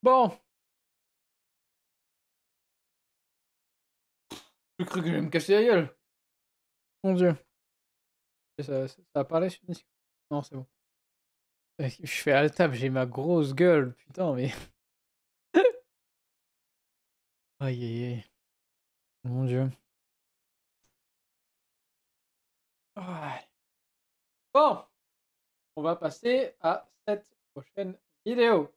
Bon. J'ai cru que j'allais me casser la gueule. Mon Dieu. Ça a parlé sur Discord? Non, c'est bon. Je fais à la table, j'ai ma grosse gueule, putain, mais. Aïe aïe aïe. Mon Dieu. Ah. Bon, on va passer à cette prochaine vidéo.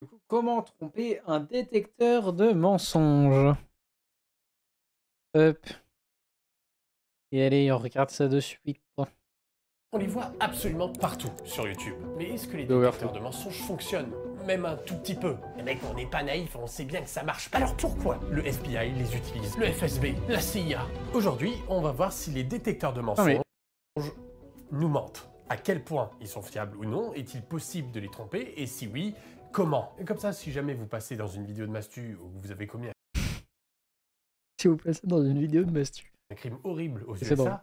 Du coup, comment tromper un détecteur de mensonges? Hop. Et allez, on regarde ça de suite. On les voit absolument partout sur YouTube. Mais est-ce que les Overflow. détecteurs de mensonges fonctionnent? Même un tout petit peu. Les mecs, on n'est pas naïfs, on sait bien que ça marche pas. Alors pourquoi le FBI les utilise? Le FSB, la CIA? Aujourd'hui, on va voir si les détecteurs de mensonges nous mentent. À quel point ils sont fiables ou non? Est-il possible de les tromper? Et si oui, comment? Et comme ça, si jamais vous passez dans une vidéo de Mastu ou que vous avez commis Si vous passez dans une vidéo de Mastu. un crime horrible aux C'est bon. USA,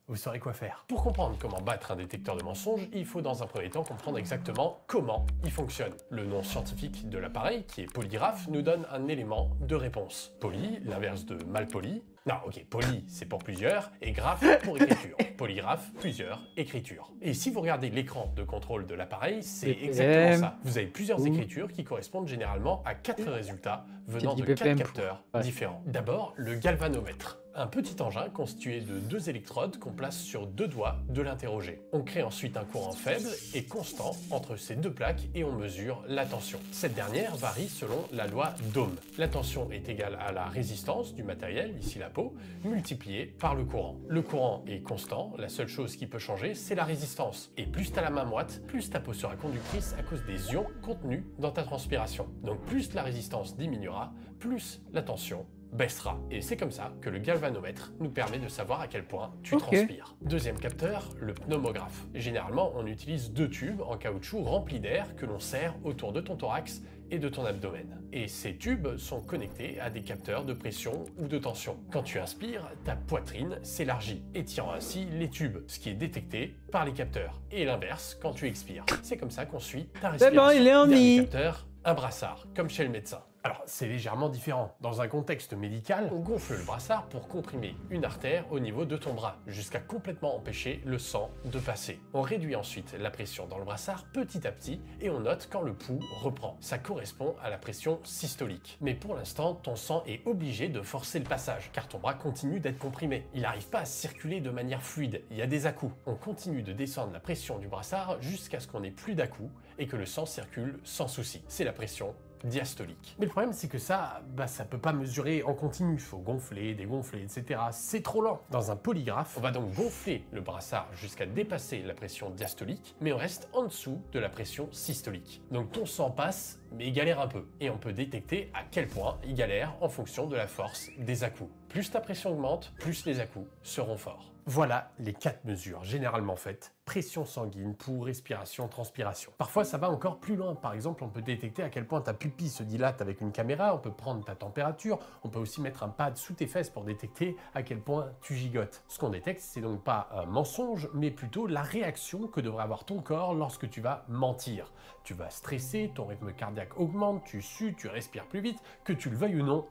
vous saurez quoi faire. Pour comprendre comment battre un détecteur de mensonges, il faut dans un premier temps comprendre exactement comment il fonctionne. Le nom scientifique de l'appareil, qui est polygraphe, nous donne un élément de réponse. Poly, l'inverse de mal poli. Non, ok, poly, c'est pour plusieurs, et graphe pour écriture. Polygraphe, plusieurs, écriture. Et si vous regardez l'écran de contrôle de l'appareil, c'est exactement ça. Vous avez plusieurs écritures qui correspondent généralement à 4 résultats venant de 4 capteurs différents. D'abord, le galvanomètre. Un petit engin constitué de 2 électrodes qu'on place sur 2 doigts de l'interrogé. On crée ensuite un courant faible et constant entre ces 2 plaques et on mesure la tension. Cette dernière varie selon la loi d'Ohm. La tension est égale à la résistance du matériel, ici la peau, multipliée par le courant. Le courant est constant, la seule chose qui peut changer, c'est la résistance. Et plus t'as la main moite, plus ta peau sera conductrice à cause des ions contenus dans ta transpiration. Donc plus la résistance diminuera, plus la tension baissera. Et c'est comme ça que le galvanomètre nous permet de savoir à quel point tu transpires. Deuxième capteur, le pneumographe. Généralement, on utilise 2 tubes en caoutchouc remplis d'air que l'on serre autour de ton thorax et de ton abdomen. Et ces tubes sont connectés à des capteurs de pression ou de tension. Quand tu inspires, ta poitrine s'élargit, étirant ainsi les tubes, ce qui est détecté par les capteurs. Et l'inverse quand tu expires. C'est comme ça qu'on suit ta respiration. C'est bon, il est en Dernier capteur, un brassard, comme chez le médecin. Alors, c'est légèrement différent. Dans un contexte médical, on gonfle le brassard pour comprimer une artère au niveau de ton bras, jusqu'à complètement empêcher le sang de passer. On réduit ensuite la pression dans le brassard petit à petit et on note quand le pouls reprend. Ça correspond à la pression systolique. Mais pour l'instant, ton sang est obligé de forcer le passage, car ton bras continue d'être comprimé. Il n'arrive pas à circuler de manière fluide, il y a des à-coups. On continue de descendre la pression du brassard jusqu'à ce qu'on n'ait plus d'à-coups et que le sang circule sans souci. C'est la pression diastolique. Mais le problème, c'est que ça peut pas mesurer en continu. Il faut gonfler, dégonfler, etc. C'est trop lent. Dans un polygraphe, on va donc gonfler le brassard jusqu'à dépasser la pression diastolique, mais on reste en dessous de la pression systolique. Donc ton sang passe, mais il galère un peu. Et on peut détecter à quel point il galère en fonction de la force des à-coups. Plus ta pression augmente, plus les à-coups seront forts. Voilà les 4 mesures généralement faites. Pression sanguine, pouls, respiration, transpiration. Parfois, ça va encore plus loin. Par exemple, on peut détecter à quel point ta pupille se dilate avec une caméra, on peut prendre ta température, on peut aussi mettre un pad sous tes fesses pour détecter à quel point tu gigotes. Ce qu'on détecte, c'est donc pas un mensonge, mais plutôt la réaction que devrait avoir ton corps lorsque tu vas mentir. Tu vas stresser, ton rythme cardiaque augmente, tu sues, tu respires plus vite, que tu le veuilles ou non,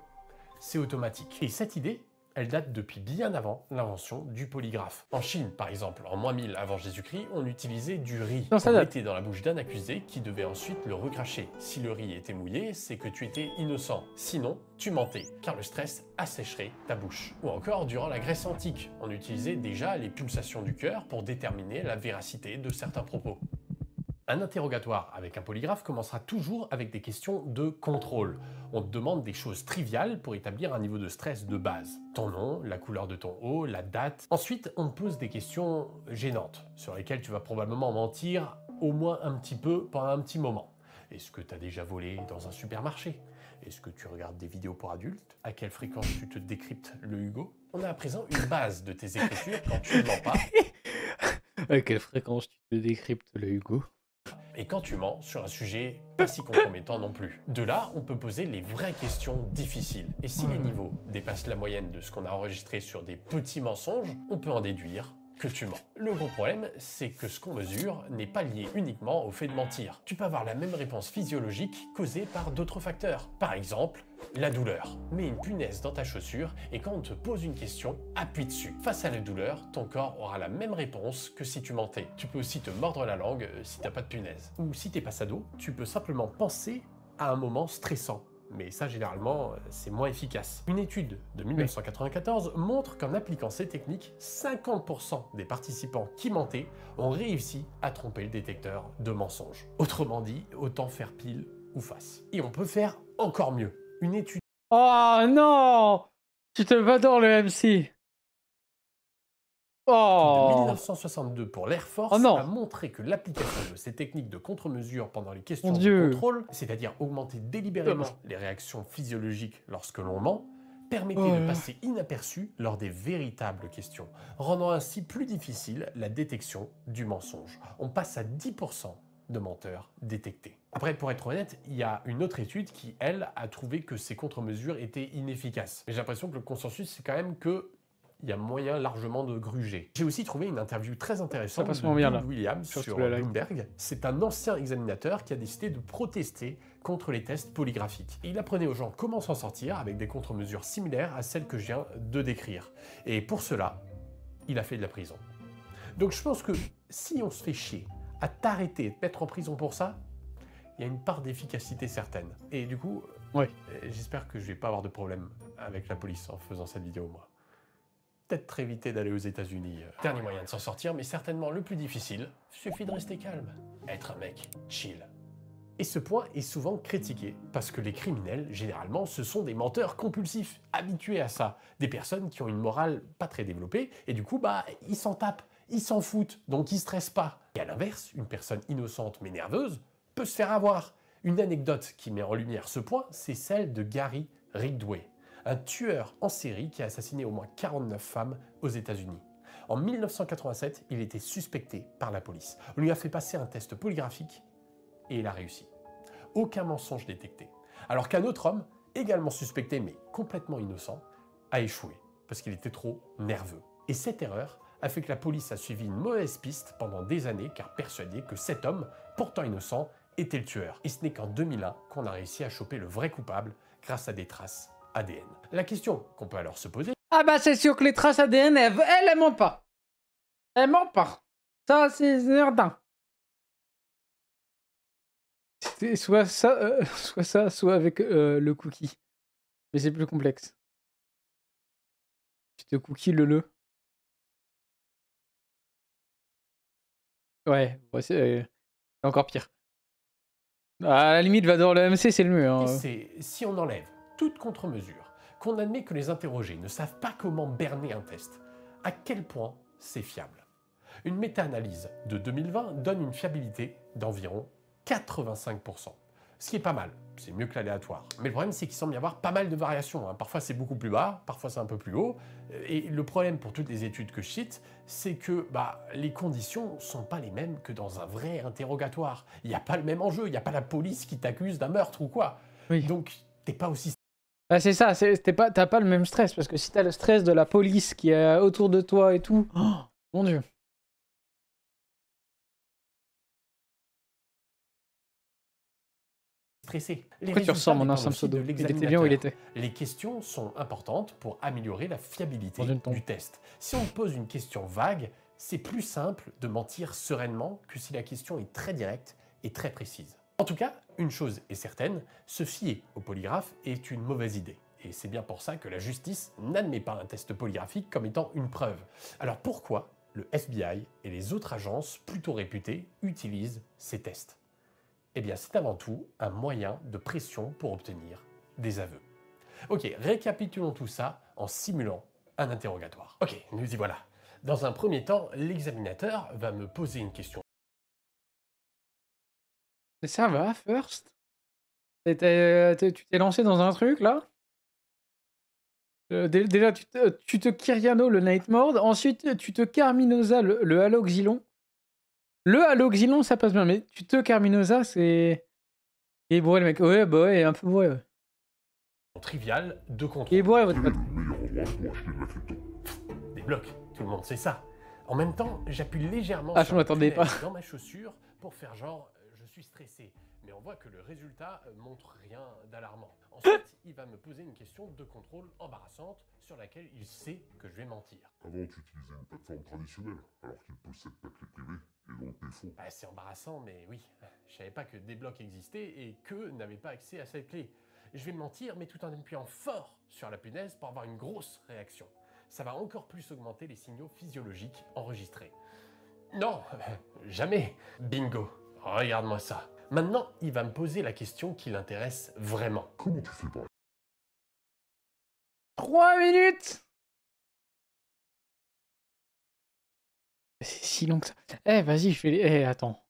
c'est automatique. Et cette idée, elle date depuis bien avant l'invention du polygraphe. En Chine, par exemple, en moins 1000 avant Jésus-Christ, on utilisait du riz. On le mettait dans la bouche d'un accusé qui devait ensuite le recracher. Si le riz était mouillé, c'est que tu étais innocent. Sinon, tu mentais, car le stress assécherait ta bouche. Ou encore, durant la Grèce antique, on utilisait déjà les pulsations du cœur pour déterminer la véracité de certains propos. Un interrogatoire avec un polygraphe commencera toujours avec des questions de contrôle. On te demande des choses triviales pour établir un niveau de stress de base. Ton nom, la couleur de ton haut, la date. Ensuite, on te pose des questions gênantes, sur lesquelles tu vas probablement mentir au moins un petit peu pendant un petit moment. Est-ce que tu as déjà volé dans un supermarché? Est-ce que tu regardes des vidéos pour adultes? À quelle fréquence tu te décryptes le Hugo? On a à présent une base de tes écritures quand tu ne mens pas. À quelle fréquence tu te décryptes le Hugo? Et quand tu mens sur un sujet pas si compromettant non plus. De là, on peut poser les vraies questions difficiles. Et si les niveaux dépassent la moyenne de ce qu'on a enregistré sur des petits mensonges, on peut en déduire que tu mens. Le gros problème, c'est que ce qu'on mesure n'est pas lié uniquement au fait de mentir. Tu peux avoir la même réponse physiologique causée par d'autres facteurs. Par exemple, la douleur. Mets une punaise dans ta chaussure et quand on te pose une question, appuie dessus. Face à la douleur, ton corps aura la même réponse que si tu mentais. Tu peux aussi te mordre la langue si t'as pas de punaise. Ou si t'es pas sado, tu peux simplement penser à un moment stressant. Mais ça, généralement, c'est moins efficace. Une étude de 1994 montre qu'en appliquant ces techniques, 50% des participants qui mentaient ont réussi à tromper le détecteur de mensonges. Autrement dit, autant faire pile ou face. Et on peut faire encore mieux. Une étude Oh non! Tu te vas dans le MC. de Oh! 1962 pour l'Air Force Oh non. a montré que l'application de ces techniques de contre-mesure pendant les questions Mon de Dieu. contrôle, c'est-à-dire augmenter délibérément les réactions physiologiques lorsque l'on ment, permettait Oh de là. passer inaperçu lors des véritables questions, rendant ainsi plus difficile la détection du mensonge. On passe à 10% de menteurs détectés. Après, pour être honnête, il y a une autre étude qui, elle, a trouvé que ces contre-mesures étaient inefficaces. Mais j'ai l'impression que le consensus, c'est quand même que il y a moyen largement de gruger. J'ai aussi trouvé une interview très intéressante passe de moins bien, Bill là. Williams Surtout sur la live. Bloomberg. C'est un ancien examinateur qui a décidé de protester contre les tests polygraphiques. Il apprenait aux gens comment s'en sortir avec des contre-mesures similaires à celles que je viens de décrire. Et pour cela, il a fait de la prison. Donc je pense que si on se fait chier à t'arrêter et te mettre en prison pour ça, il y a une part d'efficacité certaine. Et du coup, Ouais. j'espère que je vais pas avoir de problème avec la police en faisant cette vidéo, moi. Peut-être éviter d'aller aux États-Unis. Dernier moyen de s'en sortir, mais certainement le plus difficile, suffit de rester calme. Être un mec chill. Et ce point est souvent critiqué, parce que les criminels, généralement, ce sont des menteurs compulsifs, habitués à ça. Des personnes qui ont une morale pas très développée, et du coup, bah, ils s'en tapent, ils s'en foutent, donc ils stressent pas. Et à l'inverse, une personne innocente mais nerveuse peut se faire avoir. Une anecdote qui met en lumière ce point, c'est celle de Gary Ridgway, un tueur en série qui a assassiné au moins 49 femmes aux États-Unis. En 1987, il était suspecté par la police. On lui a fait passer un test polygraphique et il a réussi. Aucun mensonge détecté. Alors qu'un autre homme, également suspecté mais complètement innocent, a échoué parce qu'il était trop nerveux. Et cette erreur a fait que la police a suivi une mauvaise piste pendant des années car persuadé que cet homme, pourtant innocent, était le tueur. Et ce n'est qu'en 2001 qu'on a réussi à choper le vrai coupable grâce à des traces ADN. La question qu'on peut alors se poser... Ah bah c'est sûr que les traces ADN, elles mentent pas. Elles mentent pas. Ça, c'est certain. C'est soit ça, soit avec le cookie. Mais c'est plus complexe. Tu te cookies le. Ouais, c'est encore pire. À la limite, va dans le MC, c'est le mieux. Hein. C'est si on enlève toute contre-mesure, qu'on admet que les interrogés ne savent pas comment berner un test, à quel point c'est fiable. Une méta-analyse de 2020 donne une fiabilité d'environ 85%. Ce qui est pas mal, c'est mieux que l'aléatoire. Mais le problème, c'est qu'il semble y avoir pas mal de variations. Hein. Parfois, c'est beaucoup plus bas, parfois, c'est un peu plus haut. Et le problème pour toutes les études que je cite, c'est que les conditions sont pas les mêmes que dans un vrai interrogatoire. Il n'y a pas le même enjeu, il n'y a pas la police qui t'accuse d'un meurtre ou quoi. Oui. Donc, t'es pas aussi... Bah c'est ça, t'as pas le même stress, parce que si t'as le stress de la police qui est autour de toi et tout, oh, mon Dieu. stressé. Pourquoi tu ressens mon ancien pseudo? Il était bien où il était. Les questions sont importantes pour améliorer la fiabilité Dans une tombe. du test. Si on pose une question vague, c'est plus simple de mentir sereinement que si la question est très directe et très précise. En tout cas, une chose est certaine, se fier au polygraphe est une mauvaise idée. Et c'est bien pour ça que la justice n'admet pas un test polygraphique comme étant une preuve. Alors pourquoi le FBI et les autres agences plutôt réputées utilisent ces tests? Eh bien, c'est avant tout un moyen de pression pour obtenir des aveux. Ok, récapitulons tout ça en simulant un interrogatoire. Ok, nous y voilà. Dans un premier temps, l'examinateur va me poser une question. Mais ça va, First? Tu t'es lancé dans un truc, là? Déjà, tu te Kyriano le Nightmord, ensuite tu te Carminosa le Haloxylon. Le Haloxylon, ça passe bien, mais tu te Carminosa, c'est... Il est bourré, le mec. Ouais, bah ouais, un peu bourré, ouais. Trivial de contrôle. Il est bourré, votre pote. Des blocs, tout le monde sait ça. En même temps, j'appuie légèrement Ah, je sur la m'attendais pas. punaise dans ma chaussure pour faire genre je suis stressé. Mais on voit que le résultat montre rien d'alarmant. Ensuite, il va me poser une question de contrôle embarrassante sur laquelle il sait que je vais mentir. Avant, tu utilisais une plateforme traditionnelle, alors qu'il possède ta clé privée, et donc tes fonds. Bah, c'est embarrassant, mais oui, je savais pas que Débloc existait et qu'eux n'avaient pas accès à cette clé. Je vais mentir, mais tout en appuyant fort sur la punaise pour avoir une grosse réaction. Ça va encore plus augmenter les signaux physiologiques enregistrés. Non, jamais. Bingo. Regarde-moi ça. Maintenant, il va me poser la question qui l'intéresse vraiment. Comment tu fais pas? 3 minutes. C'est si long que ça. Eh, vas-y, je vais... Eh, attends.